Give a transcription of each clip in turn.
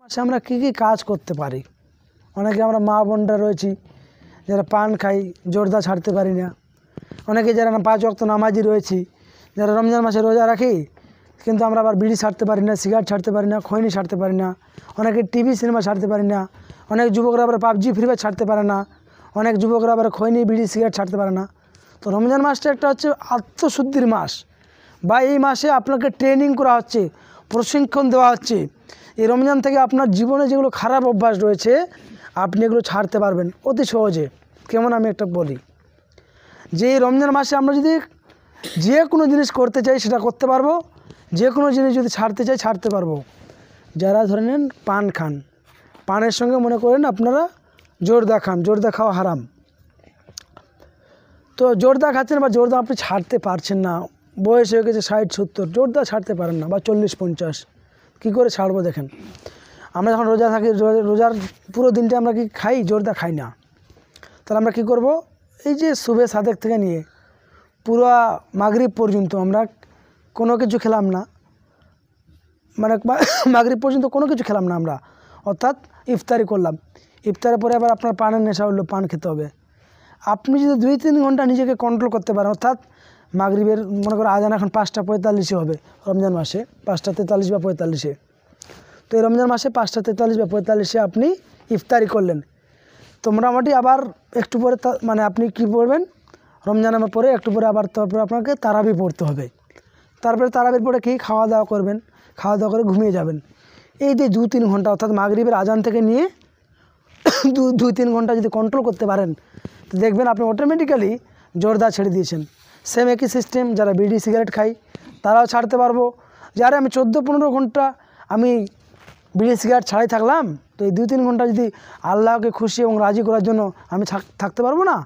মাসে আমরা কী কী কাজ করতে পারি? অনেকে আমরা মা বোনরা রয়েছি যারা পান খাই, জর্দা ছাড়তে পারি না। অনেকে যারা 5 ওয়াক্ত নামাজি রয়েছি, যারা রমজান মাসে রোজা রাখি, কিন্তু আমরা আবার বিড়ি ছাড়তে পারি না, সিগারেট ছাড়তে পারি না, খৈনি ছাড়তে পারি না। অনেকে টিভি সিনেমা ছাড়তে পারি না। অনেক যুবকরা আবার পাবজি ফ্রি ফায়ার ছাড়তে পারে না। অনেক যুবকরা আবার খৈনি বিড়ি সিগারেট ছাড়তে পারে না। তো রমজান মাসটা একটা হচ্ছে আত্মশুদ্ধির মাস, বা এই মাসে আপনাকে ট্রেনিং করা হচ্ছে, প্রশিক্ষণ দেওয়া হচ্ছে। এই রমজান থেকে আপনার জীবনে যেগুলো খারাপ অভ্যাস রয়েছে আপনি এগুলো ছাড়তে পারবেন অতি সহজে। কেমন আমি একটা বলি যে এই রমজান মাসে আমরা যদি যে কোনো জিনিস করতে চাই সেটা করতে পারবো, যে কোনো জিনিস যদি ছাড়তে চাই ছাড়তে পারবো। যারা ধরে নেন পান খান, পানের সঙ্গে মনে করেন আপনারা জর্দা খান, জর্দা খাওয়া হারাম। তো জর্দা খাচ্ছেন বা জর্দা আপনি ছাড়তে পারছেন না, বয়স হয়ে গেছে 60-70, জর্দা ছাড়তে পারেন না, বা 40-50, কী করে ছাড়বো? দেখেন, আমরা যখন রোজা থাকি, রোজার পুরো দিনটা আমরা কি খাই? জর্দা খাই না। তাহলে আমরা কি করব? এই যে সুবে সাদেক থেকে নিয়ে পুরো মাগরিব পর্যন্ত আমরা কোনো কিছু খেলাম না, মানে মাগরিব পর্যন্ত কোনো কিছু খেলাম না আমরা, অর্থাৎ ইফতারি করলাম। ইফতারের পরে আবার আপনার পানের নেশা হলো, পান খেতে হবে। আপনি যদি 2-3 ঘন্টা নিজেকে কন্ট্রোল করতে পারেন, অর্থাৎ মাগরিবের মনে করো আজান এখন 5:45 হবে রমজান মাসে, 5:43 বা 45-এ। তো এই রমজান মাসে 5:43 বা 45-এ আপনি ইফতারি করলেন। তো মোটামুটি আবার একটু পরে মানে আপনি কি পড়বেন? রমজানের পরে একটু পরে আবার তারপরে আপনাকে তারাবি পড়তে হবে। তারপরে তারাবির পরে কি খাওয়া দাওয়া করবেন, খাওয়া দাওয়া করে ঘুমিয়ে যাবেন। এই যে 2-3 ঘন্টা, অর্থাৎ মাগরিবের আজান থেকে নিয়ে 2-3 ঘন্টা যদি কন্ট্রোল করতে পারেন, তো দেখবেন আপনি অটোমেটিক্যালি জর্দা ছেড়ে দিয়েছেন। সেম একই সিস্টেম যারা বিড়ি সিগারেট খাই তারাও ছাড়তে পারবো। যারা আমি 14-15 ঘন্টা আমি বিড়ি সিগারেট ছাড়াই থাকলাম, তো এই 2-3 ঘন্টা যদি আল্লাহকে খুশি এবং রাজি করার জন্য আমি থাকতে পারবো না?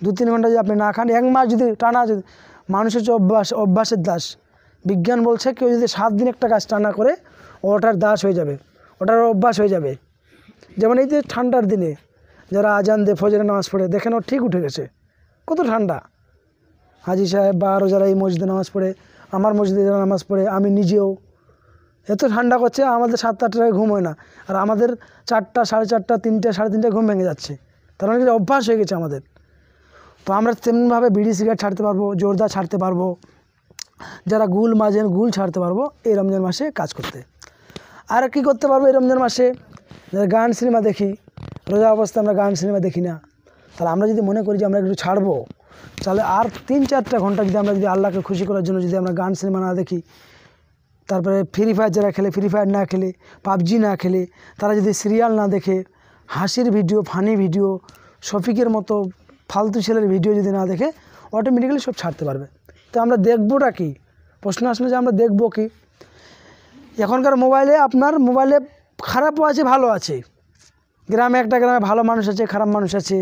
2-3 ঘন্টা যদি আপনি না খান, 1 মাস যদি টানা, মানুষের যে অভ্যাসের দাস। বিজ্ঞান বলছে কেউ যদি 7 দিন একটা কাজ টানা করে ওটার দাস হয়ে যাবে, ওটার অভ্যাস হয়ে যাবে। যেমন এই যে ঠান্ডার দিনে যারা আজান দিয়ে ফজরের নামাজ পড়ে, দেখেন ও ঠিক উঠে গেছে, কত ঠান্ডা। হাজি সাহেব বা আরও যারা এই মসজিদে নামাজ পড়ে, আমার মসজিদে যারা নামাজ পড়ে, আমি নিজেও, এত ঠান্ডা করছে, আমাদের 7-8টায় ঘুম হয় না, আর আমাদের 4টা, 4:30, 3টে, 3:30টায় ঘুম ভেঙে যাচ্ছে। তার মানে অভ্যাস হয়ে গেছে আমাদের। তো আমরা তেমনভাবে বিড়ি সিগারেট ছাড়তে পারবো, জর্দা ছাড়তে পারবো, যারা গুল মাজেন গুল ছাড়তে পারবো এই রমজান মাসে কাজ করতে। আর কি করতে পারবো এই রমজান মাসে? যারা গান সিনেমা দেখি, রোজা অবস্থায় আমরা গান সিনেমা দেখি না, তাহলে আমরা যদি মনে করি যে আমরা একটু ছাড়বো, তাহলে আর 3-4টা ঘন্টা যদি আমরা যদি আল্লাহকে খুশি করার জন্য যদি আমরা গান সিনেমা না দেখি, তারপরে ফ্রি ফায়ার যারা খেলে, ফ্রি ফায়ার না খেলে, পাবজি না খেলে, তারা যদি সিরিয়াল না দেখে, হাসির ভিডিও, ফানি ভিডিও, শফিকের মতো ফালতু ছেলের ভিডিও যদি না দেখে, অটোমেটিক্যালি সব ছাড়তে পারবে। তো আমরা দেখবোটা কি? প্রশ্ন আসলে যে আমরা দেখবো কি? এখনকার মোবাইলে, আপনার মোবাইলে খারাপও আছে, ভালো আছে। গ্রামে একটা গ্রামে ভালো মানুষ আছে, খারাপ মানুষ আছে।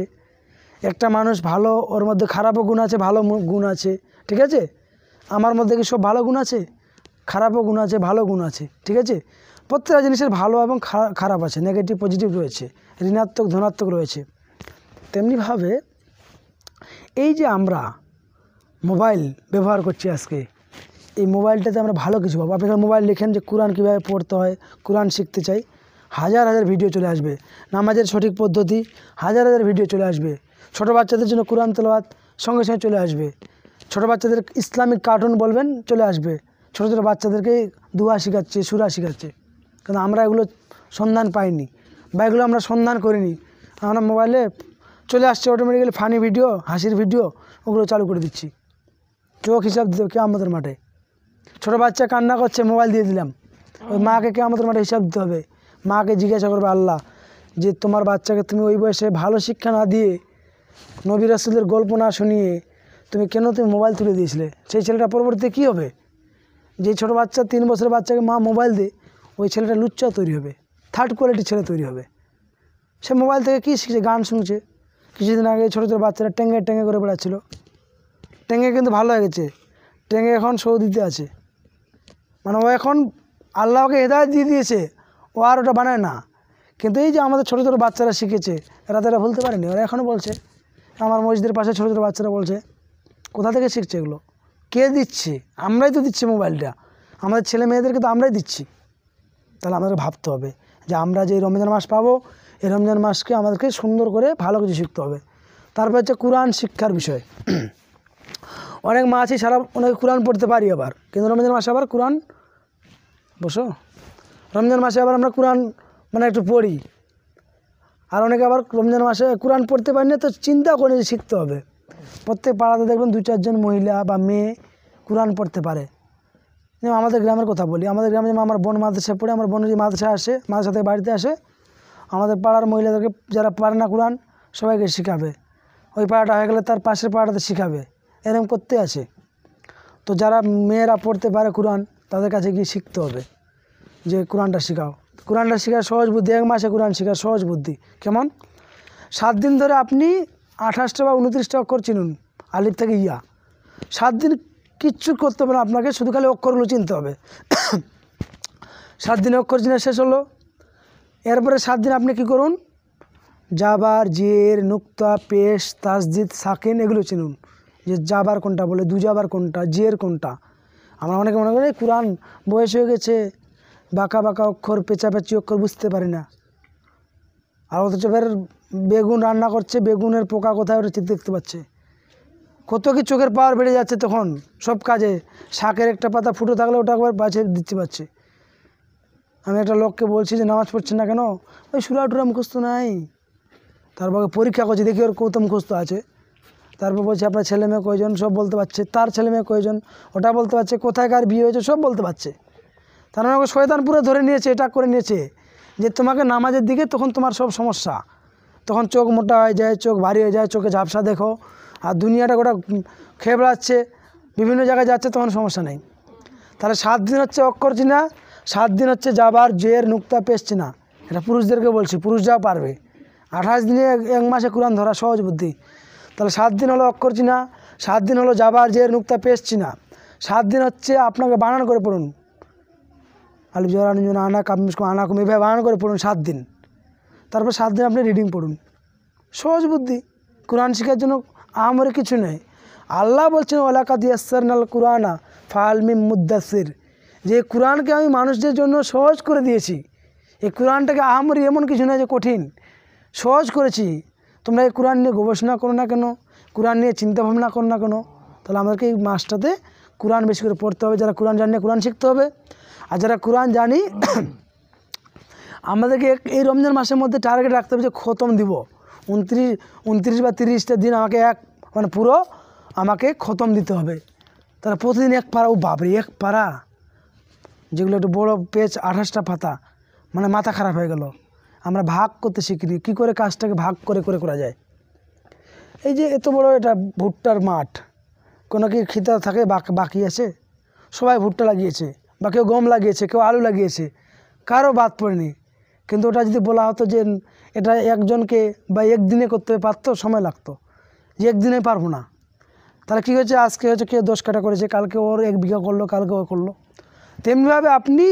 একটা মানুষ ভালো, ওর মধ্যে খারাপও গুণ আছে, ভালো গুণ আছে, ঠিক আছে? আমার মধ্যে কি সব ভালো গুণ আছে? খারাপও গুণ আছে, ভালো গুণ আছে, ঠিক আছে? প্রত্যেকটা জিনিসের ভালো এবং খারাপ আছে, নেগেটিভ পজিটিভ রয়েছে, ঋণাত্মক ধনাত্মক রয়েছে। তেমনিভাবে এই যে আমরা মোবাইল ব্যবহার করছি আজকে, এই মোবাইলটাতে আমরা ভালো কিছু পাবো। আপনি মোবাইল লিখেন যে কোরআন কীভাবে পড়তে হয়, কোরআন শিখতে চাই, হাজার হাজার ভিডিও চলে আসবে। নামাজের সঠিক পদ্ধতি, হাজার হাজার ভিডিও চলে আসবে। ছোটো বাচ্চাদের জন্য কোরআন তেলাওয়াত সঙ্গে সঙ্গে চলে আসবে। ছোটো বাচ্চাদের ইসলামিক কার্টুন বলবেন, চলে আসবে। ছোটো ছোটো বাচ্চাদেরকে দোয়া শেখাচ্ছে, সূরা শেখাচ্ছে। কিন্তু আমরা এগুলো সন্ধান পাইনি, বা এগুলো আমরা সন্ধান করিনি। আমরা মোবাইলে চলে আসছে অটোমেটিক্যালি ফানি ভিডিও, হাসির ভিডিও, ওগুলো চালু করে দিচ্ছি। চোখ হিসাব দিতে কিয়ামতের মাঠে। ছোটো বাচ্চা কান্না করছে, মোবাইল দিয়ে দিলাম, ওই মাকে কিয়ামতের মাঠে হিসাব দিতে হবে। মাকে জিজ্ঞাসা করবে আল্লাহ যে তোমার বাচ্চাকে তুমি ওই বয়সে ভালো শিক্ষা না দিয়ে, নবী রাসূলের গল্প না শুনিয়ে তুমি মোবাইল তুলে দিয়েছিলে? সেই ছেলেটা পরবর্তীতে কী হবে? যে ছোটো বাচ্চা, 3 বছরের বাচ্চাকে মা মোবাইল দিয়ে, ওই ছেলেটা লুচ্চা তৈরি হবে, 3rd কোয়ালিটির ছেলে তৈরি হবে। সে মোবাইল থেকে কী শিখছে? গান শুনছে। কিছুদিন আগে ছোটো ছোটো বাচ্চারা টেঙ্গে করে বেড়াচ্ছিলো। টেঙ্গে কিন্তু ভালো হয়ে গেছে, টেঙ্গে এখন সৌদিতে আছে। মানে ও এখন আল্লাহকে হেদায়েত দিয়ে দিয়েছে, ও আর ওটা বানায় না। কিন্তু এই যে আমাদের ছোটো ছোটো বাচ্চারা শিখেছে, এরা তারা ভুলতে পারেনি, ওরা এখনও বলছে। আমার মসজিদের পাশে ছোটো ছোটো বাচ্চারা বলছে, কোথা থেকে শিখছে এগুলো? কে দিচ্ছে? আমরাই তো দিচ্ছি মোবাইলটা, আমাদের ছেলে মেয়েদেরকে তো আমরাই দিচ্ছি। তাহলে আমাদের ভাবতে হবে যে আমরা যে রমজান মাস পাবো, এই রমজান মাসকে আমাদেরকে সুন্দর করে ভালো কিছু শিখতে হবে। তারপর হচ্ছে কোরআন শিক্ষার বিষয়। অনেক মা আছে সারা অনেক কোরআন পড়তে পারি, আবার কিন্তু রমজান মাসে আবার কোরআন রমজান মাসে আবার আমরা কোরআন মানে একটু পড়ি, আর অনেকে আবার রমজান মাসে কোরআন পড়তে পারি না, তো চিন্তা করে যে শিখতে হবে। প্রত্যেক পাড়াতে দেখবেন 2-4 জন মহিলা বা মেয়ে কোরআন পড়তে পারে। যেমন আমাদের গ্রামের কথা বলি, আমাদের গ্রামে যেমন আমার বোন মাদ্রাসায় পড়ে, আমার বোন যে মাদ্রাসায় আসে, মাদ্রাসা থেকে বাড়িতে আসে, আমাদের পাড়ার মহিলাদেরকে যারা পারে না কোরআন সবাইকে শেখাবে। ওই পাড়াটা হয়ে গেলে তার পাশের পাড়াতে শেখাবে, এরকম করতে আছে। তো যারা মেয়েরা পড়তে পারে কোরআন, তাদের কাছে গিয়ে শিখতে হবে যে কোরআনটা শেখাও। কোরআনটা শেখার সহজ বুদ্ধি, 1 মাসে কোরআন শেখার সহজ বুদ্ধি কেমন? 7 দিন ধরে আপনি 28টা বা 29টা অক্ষর চিনুন, আলিফ থেকে ইয়া। 7 দিন কিচ্ছু করতে হবে না আপনাকে, শুধু খালি অক্ষরগুলো চিনতে হবে। 7 দিনে অক্ষর চিনা শেষ হলো। এরপরে 7 দিন আপনি কি করুন, জাবার, জের, নুক্তা, পেশ, তাসদিদ, সাকিন এগুলো চিনুন, যে জাবার কোনটা বলে, দুজাবার কোনটা, জের কোনটা। আমরা অনেকে মনে করি কোরআন বয়স হয়ে গেছে, বাঁকা বাঁকা অক্ষর, পেঁচাপেচি অক্ষর বুঝতে পারি না। আর অথচ ফের বেগুন রান্না করছে, বেগুনের পোকা কোথায় ওটা দেখতে পাচ্ছে। কত কি চোখের পাওয়ার বেড়ে যাচ্ছে তখন সব কাজে। শাকের একটা পাতা ফুটো থাকলে ওটা একবার বাছে দিতে পারছে। আমি একটা লোককে বলছি যে নামাজ পড়ছে না কেন, ওই সুরা টুরা মুখস্থ নাই। তারপর পরীক্ষা করছি, দেখি ওর কত মুখস্থ আছে। তারপর বলছে আপনার ছেলে মেয়ে কয়জন, সব বলতে পারছে। তার ছেলে মেয়ে কয়জন ওটা বলতে পারছে, কোথায় কার বিয়ে হয়েছে সব বলতে পারছে। তার মানে শয়তান পুরো ধরে নিয়েছে, এটা করে নিয়েছে যে তোমাকে নামাজের দিকে তখন তোমার সব সমস্যা, তখন চোখ মোটা হয়ে যায়, চোখ ভারী হয়ে যায়, চোখে ঝাপসা দেখো, আর দুনিয়াটা গোটা খেয়ে বেড়াচ্ছে, বিভিন্ন জায়গায় যাচ্ছে, তখন সমস্যা নেই। তাহলে 7 দিন হচ্ছে অক্ষর চিনা, 7 দিন হচ্ছে জাবার, জের, নুক্তা, পেশ চিনা। এটা পুরুষদেরকে বলছি, পুরুষরাও পারবে। 28 দিনে 1 মাসে কোরআন ধরা সহজ বুদ্ধি। তাহলে 7 দিন হলো অক্ষর চিনা, 7 দিন হলো জাবার, জের, নুক্তা, পেশ চিনা, 7 দিন হচ্ছে আপনাকে বানান করে পড়ুন, আলিফ জবর নুন আনা কামিসকো আনাকুম, এভাবে বানান করে পড়ুন 7 দিন। তারপর 7 দিন আপনি রিডিং পড়ুন, সহজ বুদ্ধি। কোরআন শেখার জন্য আমারই কিছু নেই। আল্লাহ বলছেন ওয়ালাকাদ ইয়াসসারনাল কুরআনা ফাহাল মিন মুদ্দাসির, যে কোরআনকে আমি মানুষদের জন্য সহজ করে দিয়েছি। এই কোরআনটাকে আমারই এমন কিছু নয় যে কঠিন, সহজ করেছি। তোমরা এই কোরআন নিয়ে গবেষণা করো না কেন, কোরআন নিয়ে চিন্তা ভাবনা করো না কেন? তাহলে আমাদেরকে এই মাসটাতে কোরআন বেশি করে পড়তে হবে। যারা কোরআন জানে কোরআন শিখতে হবে, আর যারা কোরআন জানি আমাদেরকে এই রমজান মাসের মধ্যে টার্গেট রাখতে হবে যে খতম দিব। 29 বা 30টা দিন আমাকে মানে পুরো আমাকে খতম দিতে হবে। তারা প্রতিদিন 1 পারা, ও বাবরে 1 পারা, যেগুলো একটু বড়ো পেজ 28টা পাতা, মানে মাথা খারাপ হয়ে গেল। আমরা ভাগ করতে শিখিনি, কী করে কাজটাকে ভাগ করে করে করা যায়। এই যে এত বড় এটা ভুট্টার মাঠ, কোনো কি খিতা থাকে বাকি আছে? সবাই ভুট্টা লাগিয়েছে, বা কেউ গম লাগিয়েছে, কেউ আলু লাগিয়েছে, কারো বাদ পড়েনি। কিন্তু ওটা যদি বলা হতো যে এটা একজনকে বা একদিনে করতে পারতো, সময় লাগতো, যে একদিনে পারবো না। তাহলে কী হয়েছে, আজকে হচ্ছে কেউ 10 কাঠা করেছে, কালকে ওর 1 বিঘা করলো, কালকে ও করলো। তেমনিভাবে আপনি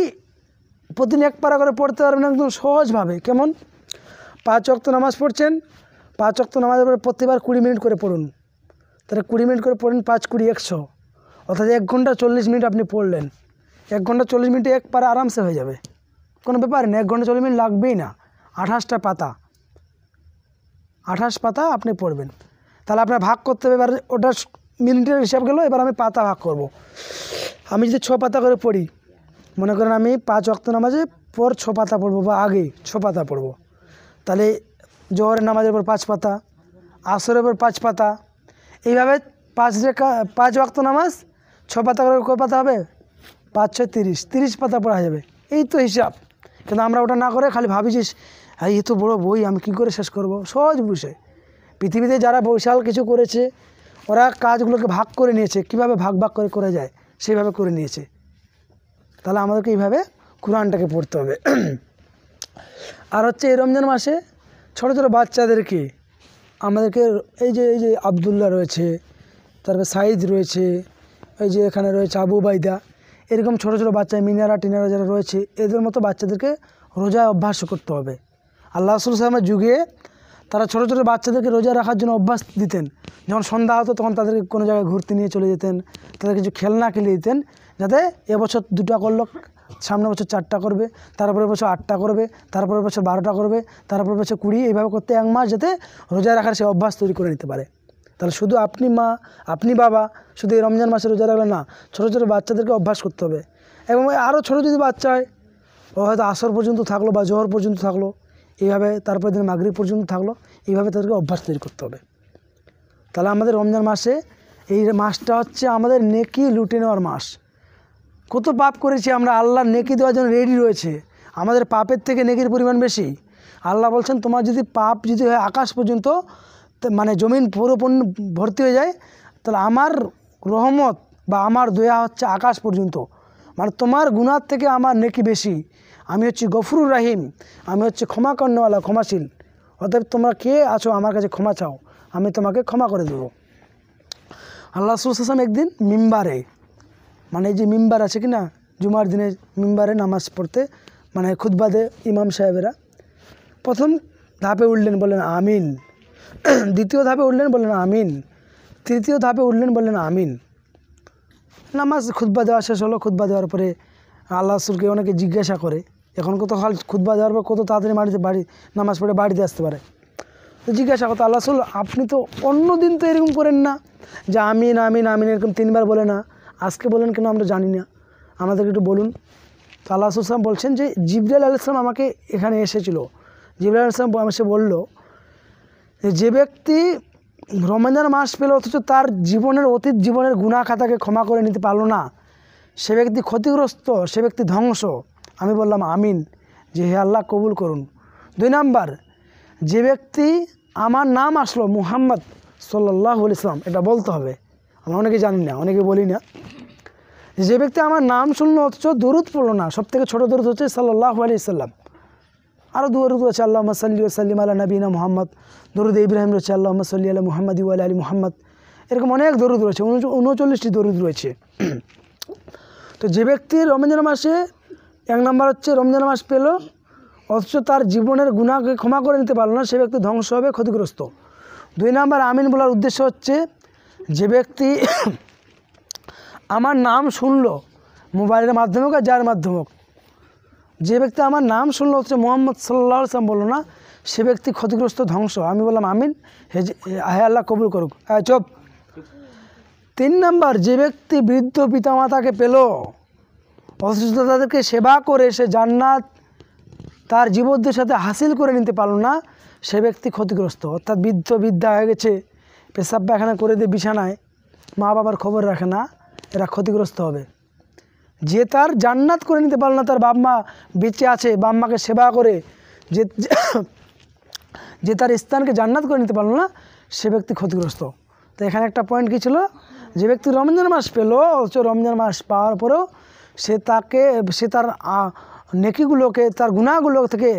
প্রতিদিন 1 পারা করে পড়তে পারবেন একদম সহজভাবে। কেমন? 5 ওয়াক্ত নামাজ পড়ছেন, 5 ওয়াক্ত নামাজের পরে প্রতিবার 20 মিনিট করে পড়ুন। তাহলে 20 মিনিট করে পড়েন, 5 20 100, অর্থাৎ 1 ঘন্টা 40 মিনিট আপনি পড়লেন। 1 ঘন্টা 40 মিনিটে 1 পারা আরামসে হয়ে যাবে, কোনো ব্যাপার না। 1 ঘন্টা 40 মিনিট লাগবেই না। 28টা পাতা, 28 পাতা আপনি পড়বেন। তাহলে আপনার ভাগ করতে হবে। এবার ওটা মিনিটের হিসাব গেল, এবার আমি পাতা ভাগ করব। আমি যদি 6 পাতা করে পড়ি, মনে করেন আমি 5 ওয়াক্ত নামাজে পর 6 পাতা পড়বো, বা আগে 6 পাতা পড়বো, তাহলে জোহরের নামাজের পর 5 পাতা, আসরের পর 5 পাতা, এইভাবে 5 ওয়াক্ত নামাজ 6 পাতা করে কয় পাতা হবে? 5 6 30 পাতা পড়া যাবে। এই তো হিসাব। কিন্তু আমরা ওটা না করে খালি ভাবি যে এই তো বড় বই, আমি কী করে শেষ করব। সহজ বিষয়। পৃথিবীতে যারা বিশাল কিছু করেছে, ওরা কাজগুলোকে ভাগ করে নিয়েছে, কিভাবে ভাগ ভাগ করে করা যায় সেইভাবে করে নিয়েছে। তাহলে আমাদেরকে এইভাবে কোরআনটাকে পড়তে হবে। আর হচ্ছে এই রমজান মাসে ছোটো ছোটো বাচ্চাদেরকে আমাদেরকে এই যে আবদুল্লাহ রয়েছে, তারপরে সাইদ রয়েছে, এই যে এখানে রয়েছে আবু বাইদা, এরকম ছোটো ছোটো বাচ্চা, মিনারা টিনারা যারা রয়েছে, এদের মতো বাচ্চাদেরকে রোজায় অভ্যাস করতে হবে। আল্লাহ রাসূল সাল্লাল্লাহু আলাইহি ওয়াসাল্লামের যুগে তারা ছোটো ছোটো বাচ্চাদেরকে রোজা রাখার জন্য অভ্যাস দিতেন। যখন সন্ধ্যা হতো তখন তাদেরকে কোনো জায়গায় ঘুরতে নিয়ে চলে যেতেন, তাদের কিছু খেলনা কিনে দিতেন, যাতে এবছর 2টা করলো, সামনে বছর 4টা করবে, তারপরে বছর 8টা করবে, তারপরে বছর 12টা করবে, তারপরে বছর 20, এইভাবে করতে 1 মাস যাতে রোজা রাখার সে অভ্যাস তৈরি করে নিতে পারে। তাহলে শুধু আপনি মা, আপনি বাবা শুধু এই রমজান মাসে রোজা রাখলে না, ছোটো ছোটো বাচ্চাদেরকে অভ্যাস করতে হবে। এবং আরও ছোটো যদি বাচ্চা হয়, ও হয়তো আসর পর্যন্ত থাকলো বা জোহর পর্যন্ত থাকলো, এইভাবে তারপরে দিন মাগরিব পর্যন্ত থাকলো, এইভাবে তাদেরকে অভ্যাস তৈরি করতে হবে। তাহলে আমাদের রমজান মাসে এই মাসটা হচ্ছে আমাদের নেকি লুটে নেওয়ার মাস। কত পাপ করেছি আমরা, আল্লাহর নেকি দেওয়ার জন্য রেডি রয়েছে। আমাদের পাপের থেকে নেকির পরিমাণ বেশি। আল্লাহ বলছেন তোমার যদি পাপ যদি হয় আকাশ পর্যন্ত, মানে জমিন পুরোপূর্ণ ভর্তি হয়ে যায়, তাহলে আমার রহমত বা আমার দয়া হচ্ছে আকাশ পর্যন্ত। মানে তোমার গুনার থেকে আমার নেকি বেশি। আমি হচ্ছি গফুরুর রাহিম, আমি হচ্ছে ক্ষমা করনেওয়ালা, ক্ষমাশীল। অতএব তোমরা কে আছো আমার কাছে ক্ষমা চাও, আমি তোমাকে ক্ষমা করে দেবো। আল্লাহ রাসূল সাল্লাল্লাহু আলাইহি ওয়াসাল্লাম একদিন মিম্বারে, মানে এই যে মিম্বার আছে কি না, জুমার দিনে মিম্বারে নামাজ পড়তে, মানে খুতবা দেয় ইমাম সাহেবেরা। প্রথম ধাপে উঠলেন, বললেন আমিন। দ্বিতীয় ধাপে উঠলেন, বললেন আমিন। তৃতীয় ধাপে উঠলেন, বললেন আমিন। নামাজ খুতবা দেওয়া শেষ হলো। খুতবা দেওয়ার পরে আল্লাহ রাসূলকে অনেকে জিজ্ঞাসা করে, এখন কত কাল খুতবা দেওয়ার পর কত তাড়াতাড়ি বাড়ি নামাজ পড়ে বাড়িতে আসতে পারে। তো জিজ্ঞাসা করতো, আল্লাহ রাসূল আপনি তো অন্য দিন তো এরকম করেন না, যে আমিন আমিন আমিন এরকম 3বার বলে না, আজকে বলেন কেন আমরা জানি না, আমাদেরকে একটু বলুন। তো আল্লাহ রাসূল সাল্লাল্লাহু আলাইহি ওয়াসাল্লাম বলছেন যে জিবরাইল আলাইহিস সালাম আমাকে এখানে এসেছিল। জিবরাইল আলাইহিস সালাম এসে বলল যে ব্যক্তি রমজান মাস পেল অথচ তার জীবনের অতীত জীবনের গুনাহ খাতাকে ক্ষমা করে নিতে পারলো না, সে ব্যক্তি ক্ষতিগ্রস্ত, সে ব্যক্তি ধ্বংস। আমি বললাম আমিন, যে হে আল্লাহ কবুল করুন। 2 নাম্বার, যে ব্যক্তি আমার নাম আসলো মুহাম্মদ সাল্লাল্লাহু আলাইহি ওয়াসাল্লাম, এটা বলতে হবে, আমরা অনেকে জানি না, অনেকে বলি না। যে ব্যক্তি আমার নাম শুনলো অথচ দরুদ পড়লো না, সবথেকে ছোট দরুদ হচ্ছে সাল্লাল্লাহু আলাইহি ওয়াসাল্লাম। আরও দরুদ আছে আল্লাহুম্মা সাল্লি ওয়া সাল্লিম আলা নবিয়িনা মুহাম্মদ, দরুদ ইব্রাহিম রয়েছে আল্লাহুম্মা সাল্লি আলা মুহাম্মাদি ওয়া আলা আলি মুহাম্মদ, এরকম অনেক দরুদ রয়েছে, 39টি দরুদ রয়েছে। তো যে ব্যক্তি রমজান মাসে 1 নাম্বার হচ্ছে রমজান মাস পেল অথচ তার জীবনের গুনাহকে ক্ষমা করে নিতে পারলো না, সে ব্যক্তি ধ্বংস হবে, ক্ষতিগ্রস্ত। 2 নাম্বার আমিন বলার উদ্দেশ্য হচ্ছে যে ব্যক্তি আমার নাম শুনলো, মোবাইলের মাধ্যমে হোক আর যার মাধ্যমে হোক, যে ব্যক্তি আমার নাম শুনলো হচ্ছে মুহাম্মদ সাল্লাল্লাহু আলাইহি ওয়াসাল্লাম বললো না, সে ব্যক্তি ক্ষতিগ্রস্ত, ধ্বংস। আমি বললাম আমিন, হে আল্লাহ কবুল করুক। চুপ। 3 নাম্বার, যে ব্যক্তি বৃদ্ধ পিতামাতাকে পেল অথচ তাদেরকে সেবা করে সে জান্নাত তার জীবদ্দের সাথে হাসিল করে নিতে পারলো না, সে ব্যক্তি ক্ষতিগ্রস্ত। অর্থাৎ বৃদ্ধা হয়ে গেছে, পেশাব পায়খানা করে দিয়ে বিছানায়, মা বাবার খবর রাখে না, এরা ক্ষতিগ্রস্ত হবে। যে তার জান্নাত করে নিতে পারলো না, তার বাপ মা বেঁচে আছে, বাপ মাকে সেবা করে যে তার স্থানকে জান্নাত করে নিতে পারলো না, সে ব্যক্তি ক্ষতিগ্রস্ত। তো এখানে একটা পয়েন্ট কী ছিল, যে ব্যক্তি রমজান মাস পেল অথচ রমজান মাস পাওয়ার পরেও সে তার নেকিগুলোকে, তার গুনাহগুলো থেকে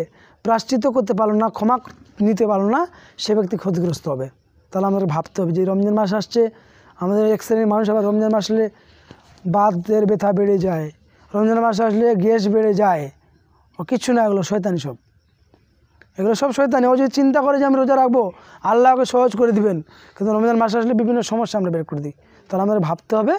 প্রায়শ্চিত্ত করতে পারলো না, ক্ষমা নিতে পারলো না, সে ব্যক্তি ক্ষতিগ্রস্ত হবে। তাহলে আমাদের ভাবতে হবে যে রমজান মাস আসছে, আমাদের এক শ্রেণীর মানুষ আবার রমজান মাস আসলে বাতের ব্যথা বেড়ে যায়, রমজান মাস আসলে গ্যাস বেড়ে যায়, ও কিচ্ছু না, এগুলো শয়তানি সব, এগুলো সব শয়তানি। ও যদি চিন্তা করে যে আমি রোজা রাখবো, আল্লাহ ওকে সহজ করে দিবেন, কিন্তু রমজান মাস আসলে বিভিন্ন সমস্যা আমরা বের করে দিই। তাহলে আমাদের ভাবতে হবে